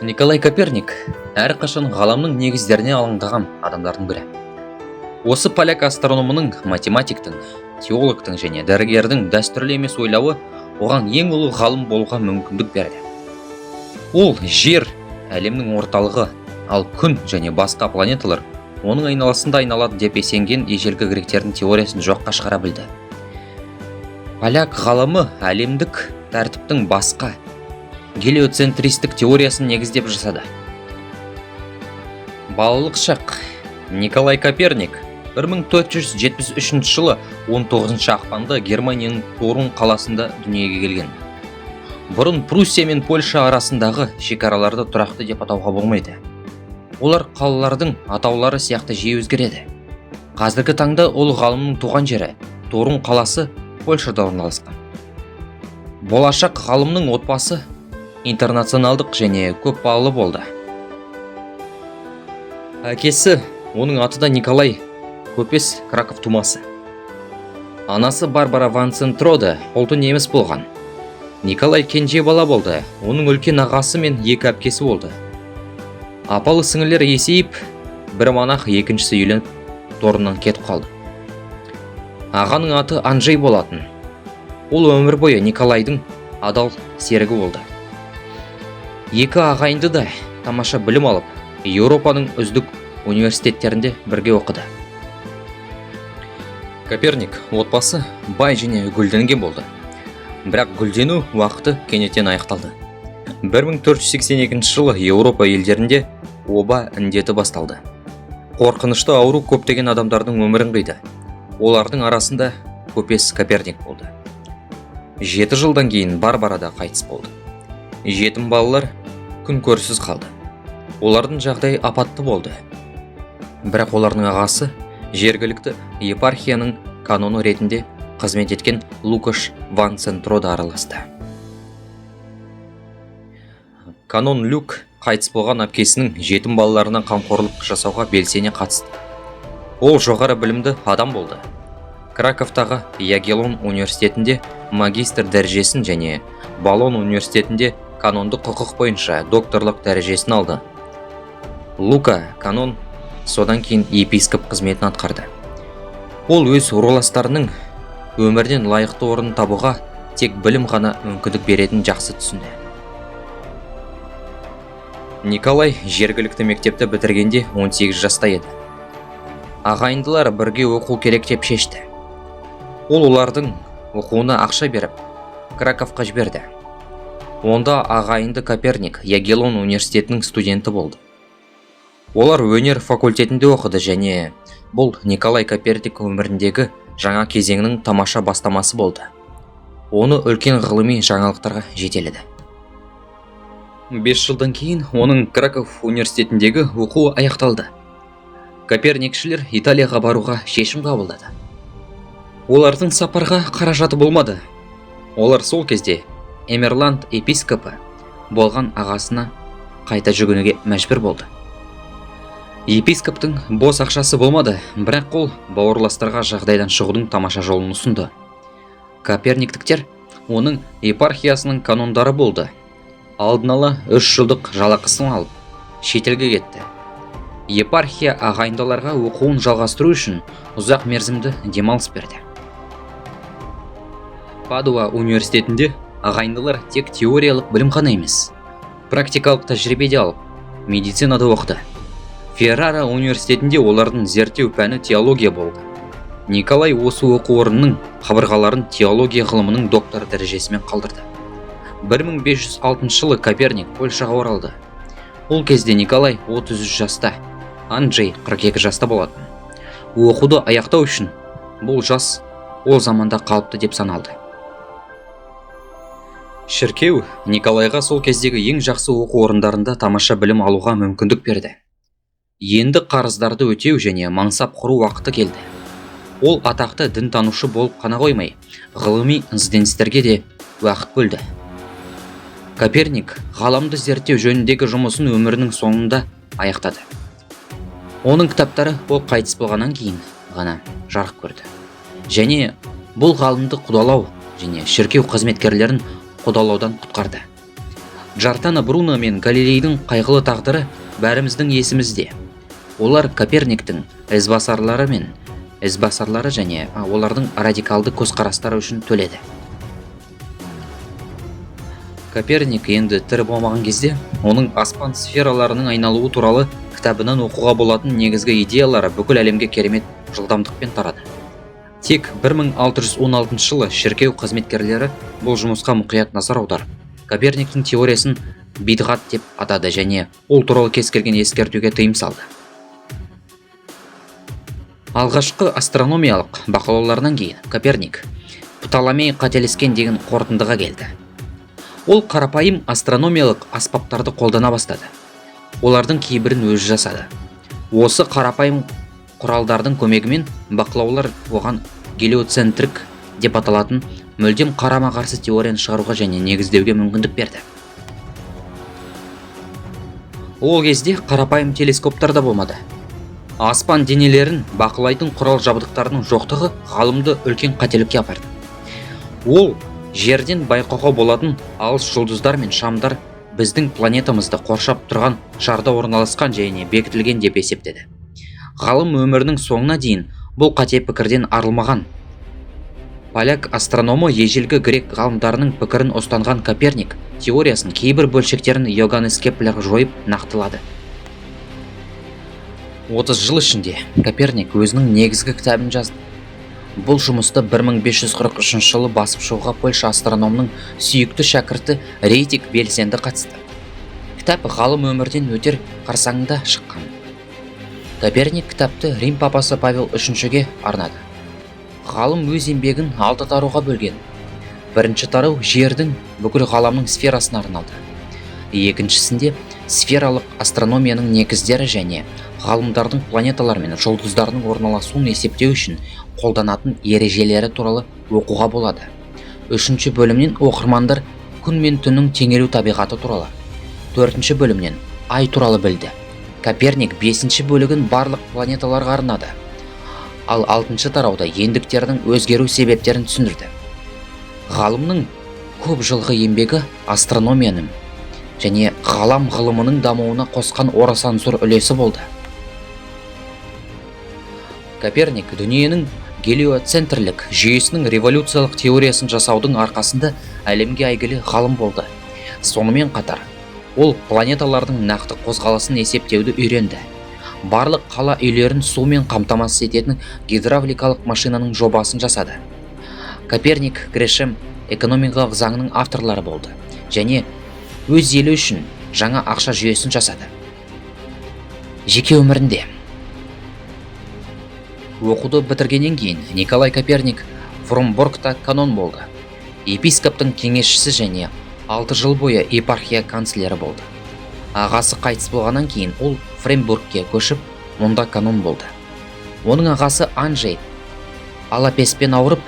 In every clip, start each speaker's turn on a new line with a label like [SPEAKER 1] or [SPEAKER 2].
[SPEAKER 1] Николай Коперник әрқашан ғаламның негіздеріне алаңдаған адамдардың бірі. Осы поляк астрономының, математиктің, теологтың және дәрігердің дәстүрлі емес ойлауы оған ең ұлы ғалым болуға мүмкіндік берді. Ол жер әлемнің орталығы, ал күн және басқа планеталар оның айналасында айналады деп есенген ежелгі гректердің теориясын жоққа шығара білді. Поляк ғалымы әлемдік тәртіптің басқа гелиоцентристік теориясын негіздеп жасады. Балалық шақ. Николай Коперник 1473 жылы 19 ақпанда Германияның Торун қаласында дүниеге келген. Бұрын Пруссия мен Польша арасындағы шекараларды тұрақты деп атауға болмайды. Олар қалалардың атаулары сияқты жиі өзгереді. Қазіргі таңда ол ғалымның туған жері Торун қаласы Польшада орналасқан. Болашақ ғалымның отбасы интернационалдық және көп балалы болды. Әкесі, оның аты да Николай, көпес Краков тумасы. Анасы Барбара ван Центрода, ұлты неміс болған. Николай кенже бала болды, оның үлкен ағасы мен екі әпкесі болды. Апалы сіңілер есейіп, бір монах, екіншісі үйленіп, Торуннан кетіп қалды. Ағаның аты Анжей болатын. Ол өмір бойы Николайдың адал серігі болды. Екі ағайынды да тамаша білім алып, Еуропаның үздік университеттерінде бірге оқыды. Коперник отбасы бай және гүлденген болды. Бірақ гүлдену уақыты кенеттен аяқталды. 1482 жылы Еуропа елдерінде оба індеті басталды. Қорқынышты ауру көптеген адамдардың өмірін қиды. Олардың арасында көпес Коперник болды. 7 жылдан кейін Барбара да қайтыс болды. Жетім балалар күн көрсіз қалды. Олардың жағдайы апатты болды. Бірақ олардың ағасы жергілікті епархияның каноны ретінде қызмет еткен Лукаш ван Центрода араласты. Канон Люк қайтыс болған әпкесінің жетім балаларына қамқорлық жасауға белсене қатысты. Ол жоғары білімді адам болды. Краковтағы Ягеллон университетінде магистр дәрежесін және Болон университетінде канонды құқық бойынша докторлық дәрежесін алды. Лука канон содан кейін епископ қызметін атқарды. Ол өз руластарының өмірден лайықты орын табуға тек білім ғана мүмкіндік беретін жақсы түсінді. Николай жергілікті мектепті бітіргенде 18 жаста еді. Ағайындылар бірге оқу керек деп шешті. Ол олардың оқуына ақша беріп, Краковқа жіберді. Онда ағайынды Коперник Ягеллон университетінің студенті болды. Олар өнер факультетінде оқыды және бұл Николай Коперник өміріндегі жаңа кезеңнің тамаша бастамасы болды. Оны үлкен ғылыми жаңалықтарға жетеледі. 5 жылдан кейін оның Краков университетіндегі оқуы аяқталды. Коперникшілер Италияға баруға шешім қабылдады. Олардың сапарға қаражаты болмады. Олар сол кезде Эмерланд епископы болған ағасына қайта жүгінуге мәжбүр болды. Епископтың бос ақшасы болмады, бірақ ол бауырластарға жағдайдан шығудың тамаша жолын ұсынды. Коперниктіктер оның епархиясының канондары болды. Алдын ала 3 жылдық жалақысын алып, шетелге кетті. Епархия ағайындыларға оқуын жалғастыру үшін ұзақ мерзімді демалыс берді. Падуа университетінде ағайындылар тек теориялық білім ғана емес, практикалық тәжірибеде алып, медицинада оқыды. Феррара университетінде олардың зерттеу пәні теология болды. Николай осы оқу орнының қабырғаларын теология ғылымының доктор дәрежесімен қалдырды. 1506 жылы Коперник Польшаға оралды. Ол кезде Николай 33 жаста, Анжей 42 жаста болатын. Оқуды аяқтау үшін бұл жас ол заманда қалыпты деп саналды. Шіркеу Николайға сол кездегі ең жақсы оқу орындарында тамаша білім алуға мүмкіндік берді. Енді қарыздарды өтеу және мансап құру уақыты келді. Ол атақты дінтанушы болып қана қоймай, ғылыми ізденістерге де уақыт бөлді. Коперник ғаламды зерттеу жөніндегі жұмысын өмірінің соңында аяқтады. Оның кітаптары ол қайтыс болғаннан кейін ғана жарық көрді. Және бұл ғалымды құдалау және шіркеу қызметкерлерін қудалаудан құтқарды. Джордано Бруно мен Галилейдің қайғылы тағдыры бәріміздің есімізде. Олар Коперниктің ізбасарлары және олардың радикалды көзқарастары үшін төледі. Коперник енді тірі болмаған кезде оның аспан сфераларының айналуы туралы кітабынан оқуға болатын негізгі идеялары бүкіл әлемге керемет жылдамдықпен тарады. Тек 1616 жылы шіркеу қызметкерлері бұл жұмысқа мұқият назар аударып, Коперниктің теориясын бидғат деп атады және ол туралы кез келген ескертуге тыйым салды. Алғашқы астрономиялық бақылауларынан кейін Коперник Птоломей қателескен деген қорытындыға келді. Ол қарапайым астрономиялық аспаптарды қолдана бастады. Олардың кейбірін өзі жасады. Осы қарапайым құралдардың көмегімен бақылаулар оған гелиоцентрик деп аталатын мүлдем қарама-қарсы теорияны шығаруға және негіздеуге мүмкіндік берді. Ол кезде қарапайым телескоптар да болмады. Аспан денелерін бақылайтын құрал жабдықтарының жоқтығы ғалымды үлкен қателікке апарды. Ол жерден байқауға болатын алыс жұлдыздар мен шамдар біздің планетамызды қоршап тұрған шарда орналасқан және бекітілген деп есептеді. Ғалым өмірінің соңына дейін бұл қате пікірден арылмаған. Поляк астрономы ежелгі грек ғалымдарының пікірін ұстанған Коперник теориясын кейбір бөлшектерін Йоганнес Кеплер жойып нақтылады. 30 жыл ішінде Коперник өзінің негізгі кітабын жазды. Бұл жұмысты 1543 жылы басып шығуға Польша астрономының сүйікті шәкірті Рейтик белсенді қатысты. Кітап ғалым өмірден өтер қарсаңында шыққан. Коперник кітапты Рим папасы Павел III-ге арнады. Ғалым өз еңбегін 6 тарауға бөлген. Бірінші тарау жердің бүкіл ғаламның сферасына арналды. Екіншісінде сфералық астрономияның негіздері және ғалымдардың планеталар мен жұлдыздардың орналасуын есептеу үшін қолданатын ережелері туралы оқуға болады. Үшінші бөлімнен оқырмандар күн мен түннің теңелу табиғаты туралы. Төртінші бөлімнен ай туралы білді. Коперник 5-ші бөлігін барлық планеталарға арнады. Ал 6-шы тарауда ендіктердің өзгеру себептерін түсіндірді. Ғалымның көп жылғы еңбегі астрономияның және ғалам ғылымының дамуына қосқан орасан зор үлесі болды. Коперник дүниенің гелиоцентрлік жүйесінің революциялық теориясын жасаудың арқасында әлемге әйгілі ғалым болды. Сонымен қатар, ол планеталардың нақты қозғалысын есептеуді үйренді. Барлық қала үйлерін сумен қамтамасыз ететін гидравликалық машинаның жобасын жасады. Коперник Грешем экономикалық заңның авторлары болды және өз елі үшін жаңа ақша жүйесін жасады. Жеке өмірінде оқуды бітіргеннен кейін Николай Коперник Фромборгта канон болды. Епископтың кеңесшісі және 6 жыл бойы епархия канцлері болды. Ағасы қайтыс болғаннан кейін ол Фрембургке көшіп, мұнда канон болды. Оның ағасы Анжей алапеспен ауырып,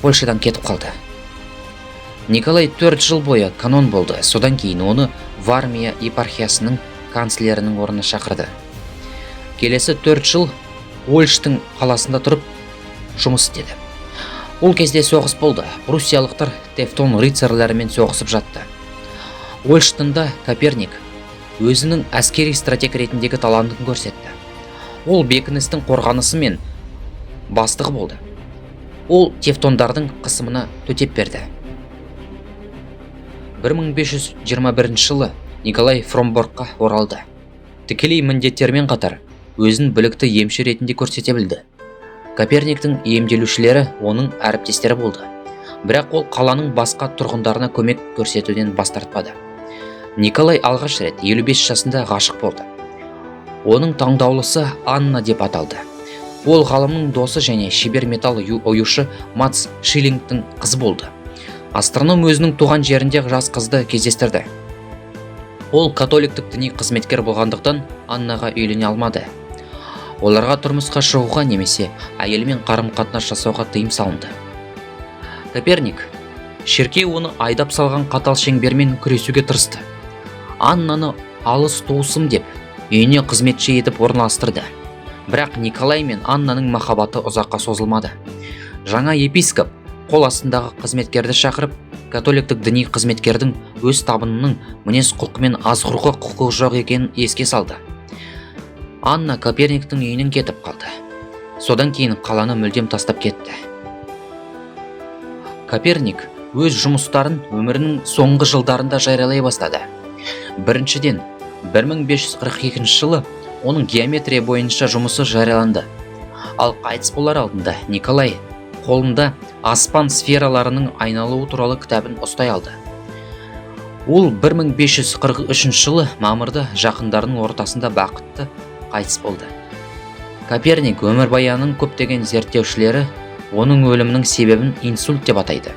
[SPEAKER 1] Польшадан кетіп қалды. Николай 4 жыл бойы канон болды. Содан кейін оны Вармия епархиясының канцлерінің орнына шақырды. Келесі 4 жыл Ольштың қаласында тұрып жұмыс істеді. Ол кезде соғыс болды. Пруссиялықтар Тевтон рыцарьларымен соғысып жатты. Ольштында Коперник өзінің әскери стратег ретіндегі талантын көрсетті. Ол бекіністің қорғанысы мен бастығы болды. Ол тевтондардың қысымына төтеп берді. 1521 жылы Николай Фромборгқа оралды. Тікелей міндеттермен қатар өзін білікті емші ретінде көрсете білді. Коперниктің емделушілері оның әріптестері болды. Бірақ ол қаланың басқа тұрғындарына көмек көрсетуден бас тартпады. Николай алғаш рет 55 жасында ғашық болды. Оның таңдаулысы Анна деп аталды. Ол ғалымның досы және шебер металл оюшы Мац Шиллингтің қызы болды. Астроном өзінің туған жерінде жас қызды кездестірді. Ол католиктік діни қызметкер болғандықтан Аннаға үйлене алмады. Оларға тұрмысқа шығуға немесе әйелмен қарым-қатынас жасауға тыйым салынды. Коперник шіркеу оны айдап салған қатал шеңбермен күресуге тырысты. Аннаны алыс туысым деп үйіне қызметші етіп орналастырды. Бірақ Николай мен Аннаның махаббаты ұзаққа созылмады. Жаңа епископ қол астындағы қызметкерді шақырып, католиктік діни қызметкердің өз табынының мінез құлқымен азғыруға құқығы жоқ екенін еске салды. Анна Коперниктің үйінен кетіп қалды. Содан кейін қаланы мүлдем тастап кетті. Коперник өз жұмыстарын өмірінің соңғы жылдарында жариялай бастады. Біріншіден, 1542 жылы оның геометрия бойынша жұмысы жарияланды. Ал қайтыс болар алдында Николай қолында аспан сфераларының айналуы туралы кітабын ұстай алды. Ол 1543 жылы мамырда жақындарының ортасында бақытты қайтыс болды. Коперник өмірбаянының көптеген зерттеушілері оның өлімінің себебін инсульт деп атайды.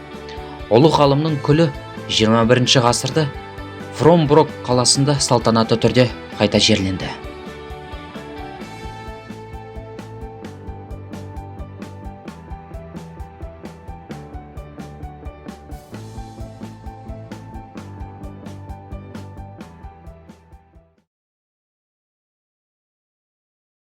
[SPEAKER 1] Ұлы ғалымның күлі 21 ғасырда Фромброк қаласында салтанатты түрде қайта жерленді.